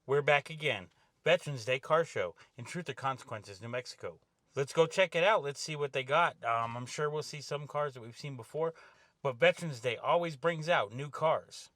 We're back again. Veterans Day Car Show in Truth or Consequences, New Mexico. Let's go check it out. Let's see what they got. I'm sure we'll see some cars that we've seen before, but Veterans Day always brings out new cars.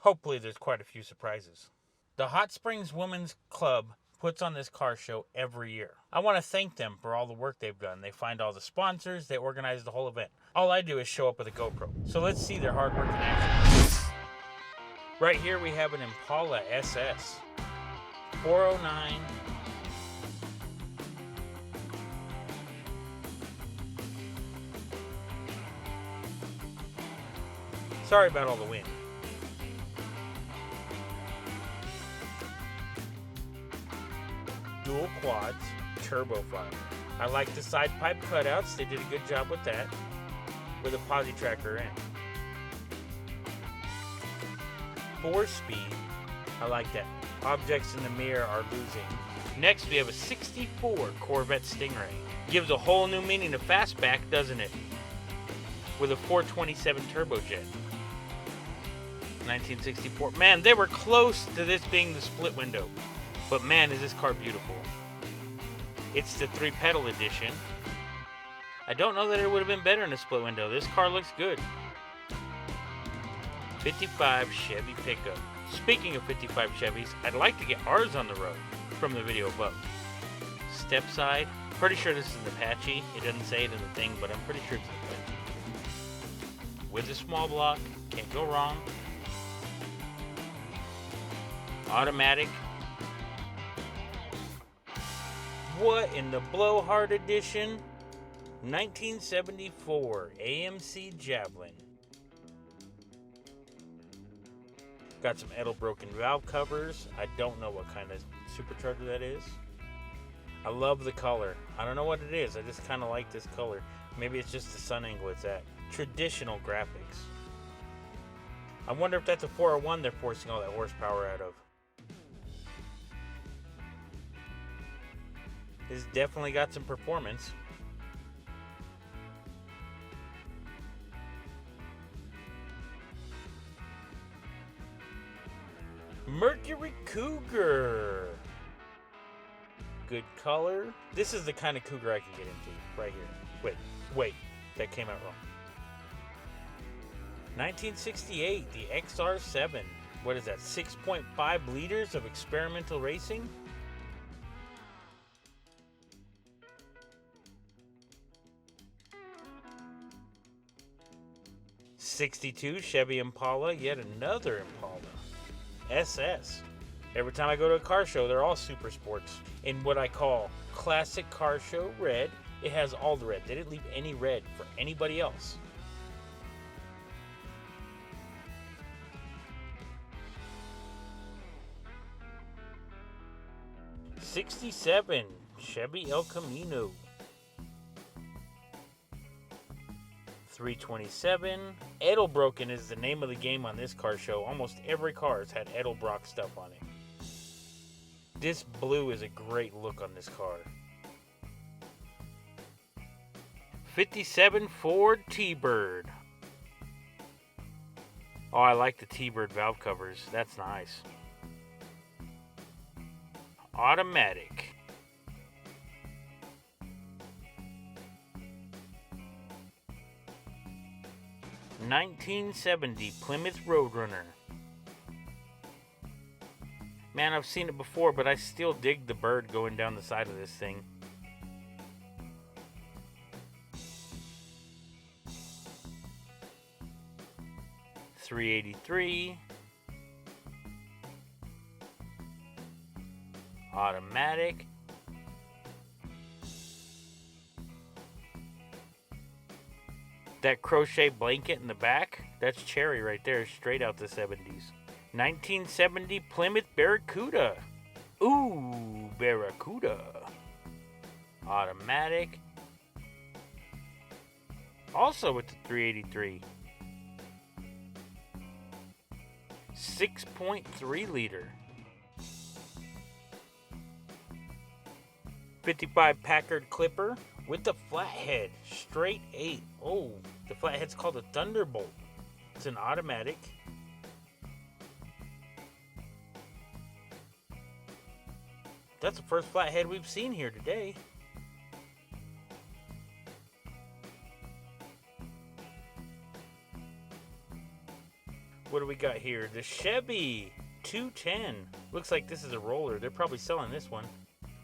Hopefully there's quite a few surprises. The Hot Springs Women's Club puts on this car show every year. I want to thank them for all the work they've done. They find all the sponsors, they organize the whole event. All I do is show up with a GoPro. So let's see their hard work in action. Right here we have an Impala SS. 409. Sorry about all the wind. Dual quads, turbo fire. I like the side pipe cutouts. They did a good job with that. With a posi tracker in. 4-speed. I like that. Objects in the mirror are losing. Next we have a 64 Corvette Stingray. Gives a whole new meaning to fastback, doesn't it? With a 427 turbojet. 1964. Man, they were close to this being the split window. But man, is this car beautiful. It's the 3-pedal edition. I don't know that it would have been better in a split window. This car looks good. 55 Chevy pickup. Speaking of 55 Chevys, I'd like to get ours on the road from the video above. Step side. Pretty sure this is an Apache. It doesn't say it in the thing, but I'm pretty sure it's an Apache. With a small block. Can't go wrong. Automatic. What in the blowhard edition? 1974 AMC Javelin. Got some Edelbroken valve covers. I don't know what kind of supercharger that is. I love the color. I don't know what it is. I just kind of like this color. Maybe it's just the sun angle it's at. Traditional graphics. I wonder if that's a 401 they're forcing all that horsepower out of. This definitely got some performance. Mercury Cougar. Good color. This is the kind of Cougar I can get into right here. Wait. That came out wrong. 1968, the XR7. What is that? 6.5 liters of experimental racing? '62 Chevy Impala, yet another Impala. SS. Every time I go to a car show, they're all super sports. In what I call classic car show red, it has all the red. They didn't leave any red for anybody else. '67 Chevy El Camino. 327. Edelbroken is the name of the game on this car show. Almost every car has had Edelbrock stuff on it. This blue is a great look on this car. 57 Ford TBird. Oh, I like the TBird valve covers. That's nice. Automatic. '70 Plymouth Roadrunner. Man, I've seen it before, but I still dig the bird going down the side of this thing. .383 automatic. That crochet blanket in the back, that's cherry right there, straight out the 70s. 1970 Plymouth Barracuda. Ooh, Barracuda. Automatic. Also with the 383. 6.3 liter. 55 Packard Clipper with the flathead, straight 8. Oh, the flathead's called a Thunderbolt. It's an automatic. That's the first flathead we've seen here today. What do we got here? The Chevy 210. Looks like this is a roller. They're probably selling this one.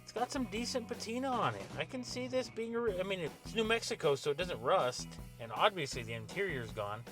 It's got some decent patina on it. I can see this being I mean, it's New Mexico, so it doesn't rust. And obviously the interior's gone.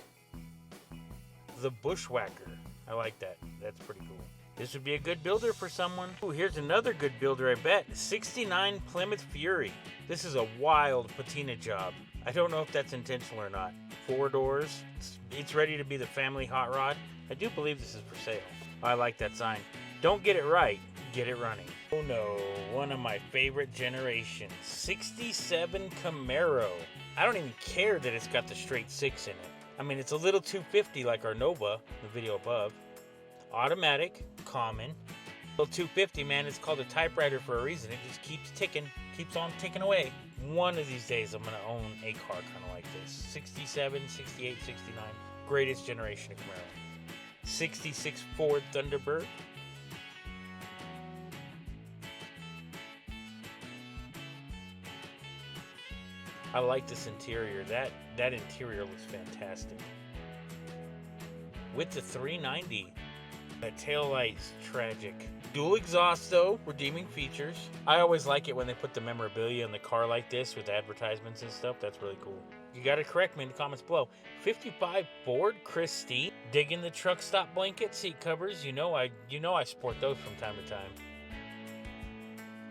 The Bushwhacker. I like that. That's pretty cool. This would be a good builder for someone. Ooh, here's another good builder, I bet. 69 Plymouth Fury. This is a wild patina job. I don't know if that's intentional or not. 4 doors. It's ready to be the family hot rod. I do believe this is for sale. I like that sign. Don't get it right, get it running. Oh no, one of my favorite generations. 67 Camaro. I don't even care that it's got the straight 6 in it. I mean, it's a little 250 like our Nova, the video above. Automatic, common. Little 250, man, it's called a typewriter for a reason. It just keeps ticking, keeps on ticking away. One of these days, I'm gonna own a car kind of like this. 67, 68, 69. Greatest generation of Camaro. 66 Ford Thunderbird. I like this interior. That interior looks fantastic. With the 390. That taillight's tragic. Dual exhaust though, redeeming features. I always like it when they put the memorabilia in the car like this with advertisements and stuff. That's really cool. You gotta correct me in the comments below. 55 Ford Christie. Digging the truck stop blanket seat covers. You know I sport those from time to time.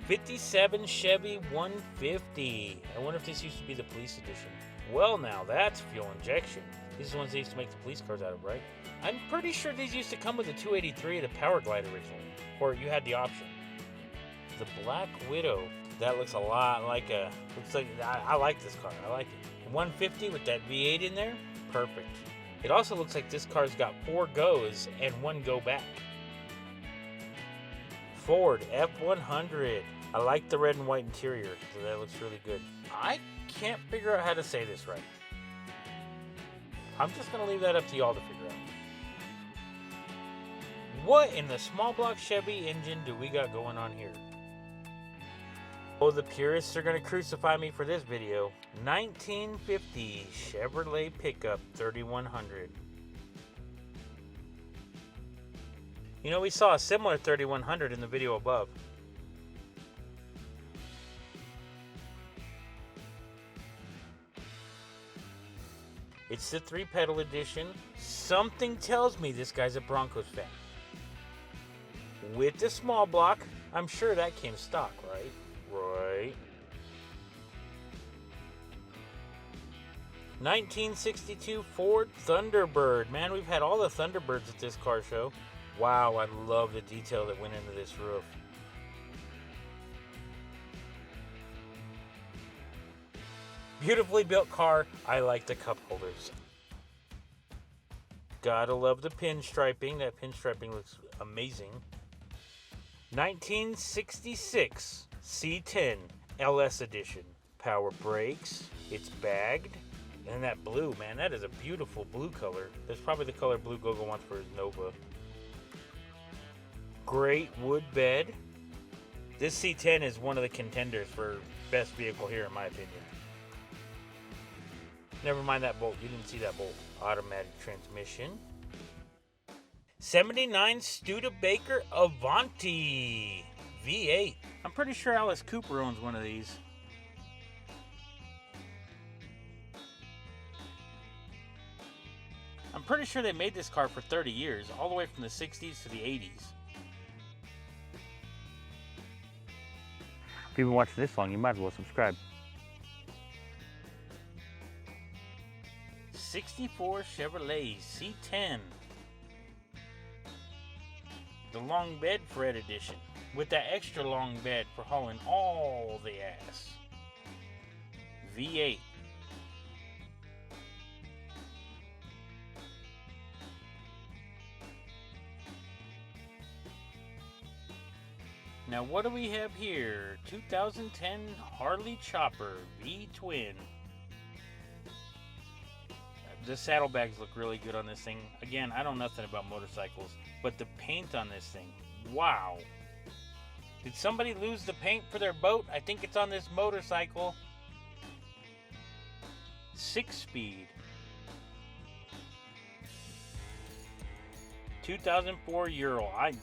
57 Chevy 150. I wonder if this used to be the police edition. Well, now that's fuel injection. These are the ones they used to make the police cars out of, right? I'm pretty sure these used to come with a 283 the Power Glide originally. Or you had the option. The Black Widow. That looks a lot like a... Looks like... I like this car. I like it. 150 with that V8 in there. Perfect. It also looks like this car's got 4 goes and 1 go back. Ford F100. I like the red and white interior, so that looks really good. I can't figure out how to say this right. I'm just going to leave that up to y'all to figure out. What in the small block Chevy engine do we got going on here? Oh, the purists are going to crucify me for this video. 1950 Chevrolet pickup 3100. You know, we saw a similar 3100 in the video above. It's the 3-pedal edition. Something tells me this guy's a Broncos fan. With the small block, I'm sure that came stock, right? Right. 1962 Ford Thunderbird. Man, we've had all the Thunderbirds at this car show. Wow, I love the detail that went into this roof. Beautifully built car. I like the cup holders. Gotta love the pinstriping. That pinstriping looks amazing. 1966 C10 LS edition. Power brakes. It's bagged. And that blue, man, that is a beautiful blue color. That's probably the color Blue Gogo wants for his Nova. Great wood bed. This C10 is one of the contenders for best vehicle here in my opinion. Never mind that bolt. You didn't see that bolt. Automatic transmission. 79 Studebaker Avanti V8. I'm pretty sure Alice Cooper owns one of these. I'm pretty sure they made this car for 30 years, all the way from the 60s to the 80s. If you've been watching this long, you might as well subscribe. 64 Chevrolet C10. The long bed Fred edition. With that extra long bed for hauling all the ass. V8. Now what do we have here? 2010 Harley Chopper V-Twin. The saddlebags look really good on this thing. Again, I don't know nothing about motorcycles, but the paint on this thing, wow. Did somebody lose the paint for their boat? I think it's on this motorcycle. 6-speed. 2004 Ural. I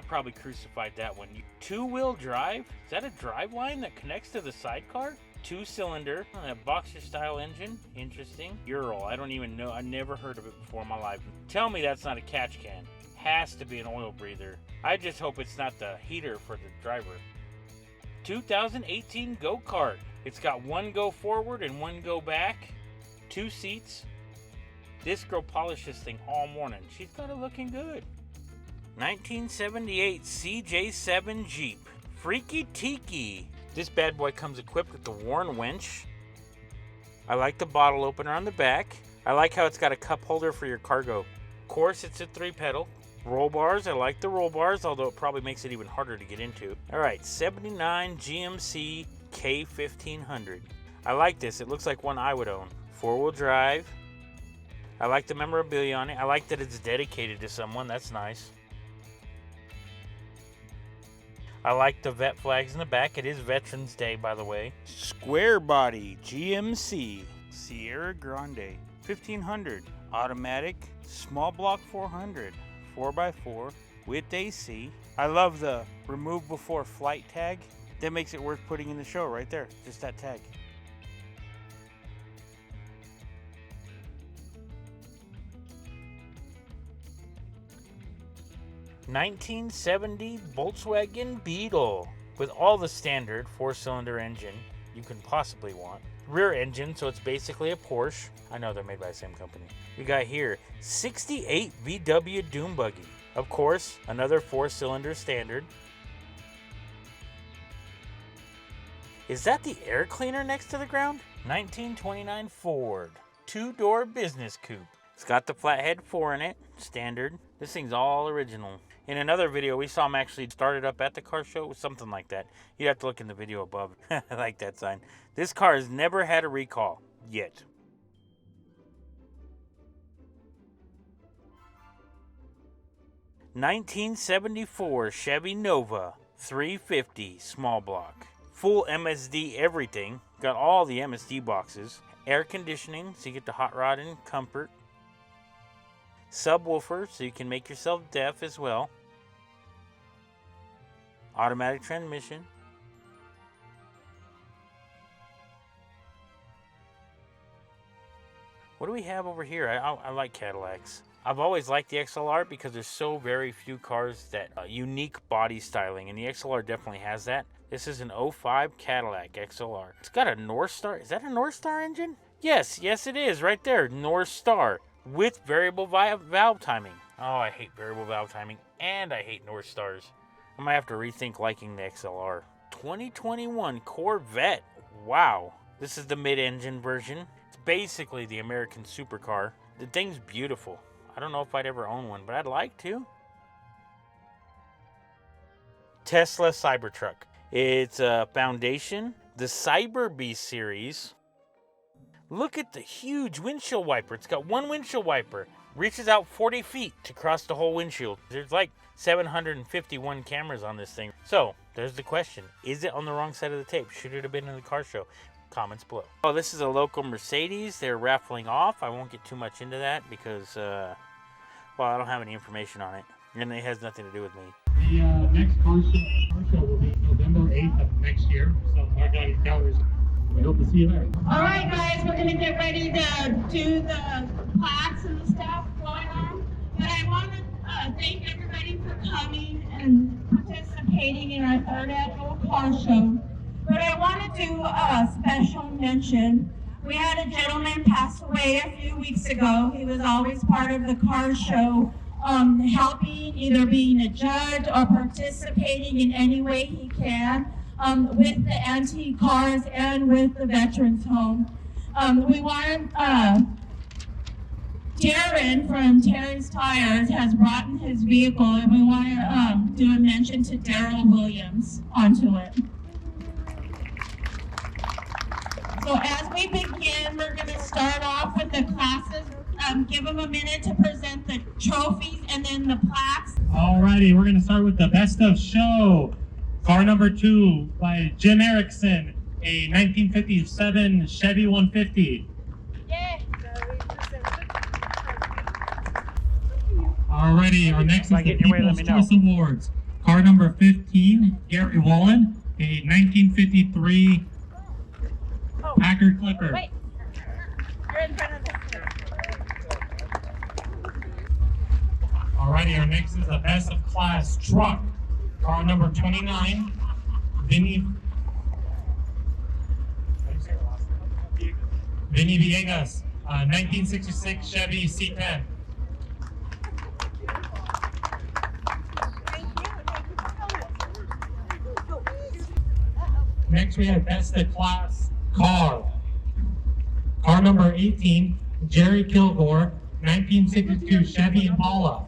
probably crucified that one. 2-wheel drive? Is that a drive line that connects to the sidecar? 2-cylinder, a boxer style engine. Interesting. Ural. I don't even know. I never heard of it before in my life. Tell me that's not a catch can. Has to be an oil breather. I just hope it's not the heater for the driver. 2018 GoKart. It's got 1 go forward and 1 go back. 2 seats. This girl polished this thing all morning. She's got it looking good. 1978 CJ7 Jeep. Freaky Tiki. This bad boy comes equipped with the Warn winch. I like the bottle opener on the back. I like how it's got a cup holder for your cargo. Of course, it's a 3-pedal. Roll bars. I like the roll bars, although it probably makes it even harder to get into. Alright, 79 GMC K1500. I like this. It looks like one I would own. 4-wheel drive. I like the memorabilia on it. I like that it's dedicated to someone. That's nice. I like the vet flags in the back. It is Veterans Day, by the way. Square body GMC Sierra Grande 1500. Automatic. Small block 400. 4x4 with AC. I love the remove before flight tag. That makes it worth putting in the show right there. Just that tag. '1970 Volkswagen Beetle with all the standard 4-cylinder engine you can possibly want. Rear engine, so it's basically a Porsche. I know they're made by the same company. We got here 68 VW Doom Buggy. Of course, another 4-cylinder standard. Is that the air cleaner next to the ground? 1929 Ford 2-door business coupe. It's got the flathead 4 in it, standard. This thing's all original. In another video, we saw him actually start it up at the car show, something like that. You'd have to look in the video above. I like that sign. This car has never had a recall, yet. '1974 Chevy Nova 350 small block. Full MSD everything. Got all the MSD boxes. Air conditioning, so you get the hot rod and comfort. Subwoofer, so you can make yourself deaf as well. Automatic transmission. What do we have over here? I like Cadillacs. I've always liked the XLR because there's so very few cars that unique body styling, and the XLR definitely has that. This is an 05 Cadillac XLR. It's got a North Star. Is that a North Star engine? Yes, it is right there. North Star with variable valve timing. Oh, I hate variable valve timing, and I hate North Stars. I might have to rethink liking the XLR. 2021 Corvette. Wow. This is the mid-engine version. It's basically the American supercar. The thing's beautiful. I don't know if I'd ever own one, but I'd like to. Tesla Cybertruck. It's a Foundation. The Cyberbeast series. Look at the huge windshield wiper. It's got one windshield wiper. Reaches out 40 feet to cross the whole windshield. There's like 751 cameras on this thing. So, there's the question. Is it on the wrong side of the tape? Should it have been in the car show? Comments below. Oh, this is a local Mercedes. They're raffling off. I won't get too much into that because, well, I don't have any information on it. And it has nothing to do with me. The next car show will be November 8th of next year. So, mark down your calendars. We hope to see you there. All right, guys, we're going to get ready to do the plaques and the stuff going on. But I want to thank everybody for coming and participating in our 3rd annual car show. But I want to do a special mention. We had a gentleman pass away a few weeks ago. He was always part of the car show, helping, either being a judge or participating in any way he can. With the antique cars and with the Veterans Home. We want, Darren from Terry's Tires has brought in his vehicle, and we want to do a mention to Daryl Williams onto it. So as we begin, we're going to start off with the classes. Give them a minute to present the trophies and then the plaques. Alrighty, we're going to start with the best of show. Car number 2 by Jim Erickson, a 1957 Chevy 150. Yeah. Alrighty, our next is the People's Choice Awards. Car number 15, Gary Wallen, a 1953 Packard Clipper. Wait. You're in front of the... Alrighty, our next is the Best of Class Truck. Car number 29, Vinny Villegas, 1966 Chevy C10. Next we have Best of Class Car. Car number 18, Jerry Kilgore, 1962 Chevy Impala.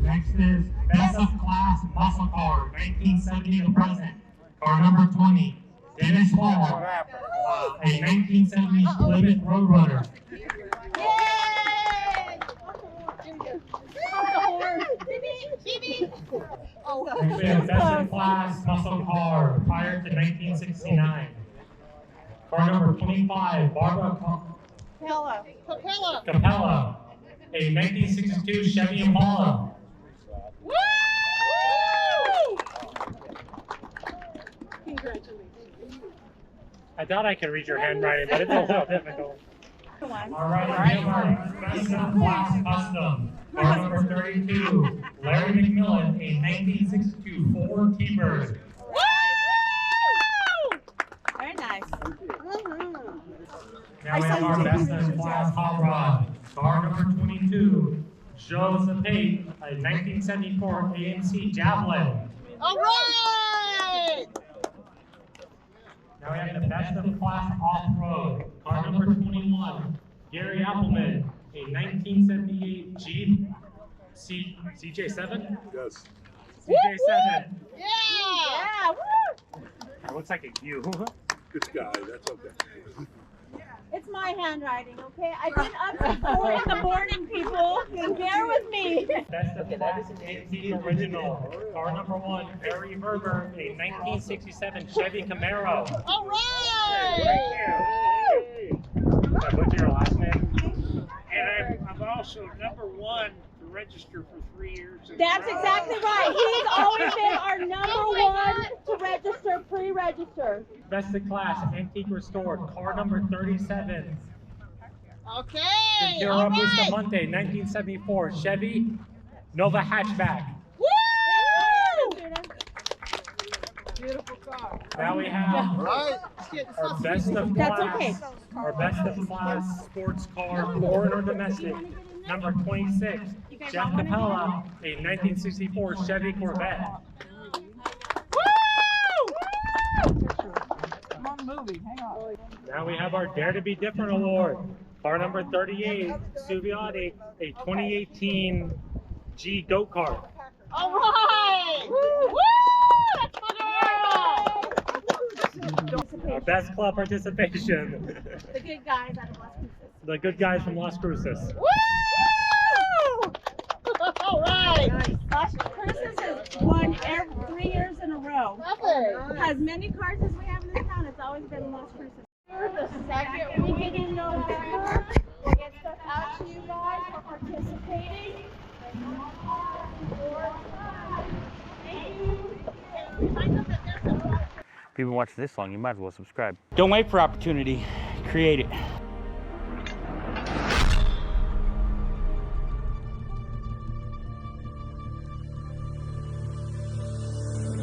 Next is Best of Class Muscle Car, 1970 to present. Car number 20, Dennis Hall, a 1970 Plymouth Roadrunner. Next we have Best of Class Muscle Car, prior to 1969. Car number 25, Barbara Capella, a 1962 Chevy Impala. Woo! I thought I could read your handwriting, but it's a little difficult. Alright, we have our Best of Class Custom. Car number 32, Larry McMillan, a 1962 Ford TBird. Woo! Very nice. Now we have our Best of Class Hot Rod. Car number 22, Joe Zapate, a 1974 AMC Javelin. All right! Now we have the Best of Class Off-Road. Car number 21, Gary Appleman, a 1978 Jeep CJ7? Yes. CJ7. Yeah! Woo! It looks like a U. Good guy, that's okay. It's my handwriting, okay? I've been up at 4 in the morning, people. Bear with me. Best of Class Antique Original. Car number 1, Barry Berber, a 1967 Chevy Camaro. All right! Did I butcher your last name? And I'm also number 1 to register for 3 years. That's exactly right. He's always been our number 1 to register, pre-register. Best of Class Antique Restored. Car number 37. Okay. Ventura Bustamante, 1974 Chevy Nova hatchback. Woo! Beautiful car. Now we have our Best of That's Class. okay. Our Best of Class sports car, foreign or domestic. Number 26, Jeff Capella, a 1964 Chevy Corvette. I'm on the movie. Hang on. Now we have our Dare to Be Different Award. Car number 38, Suviati, a 2018 G GoKart. All right. Woo! That's my girl. Our Best Club Participation. The good guys out of Las Cruces. The good guys from Las Cruces. Woo! All right. Las Cruces has won 3 years in a row. As many cars as we have in this town, it's always been Las Cruces. The second weekend in November, we'll get stuff out to you guys for participating. If you've been watching this long, you might as well subscribe. Don't wait for opportunity. Create it.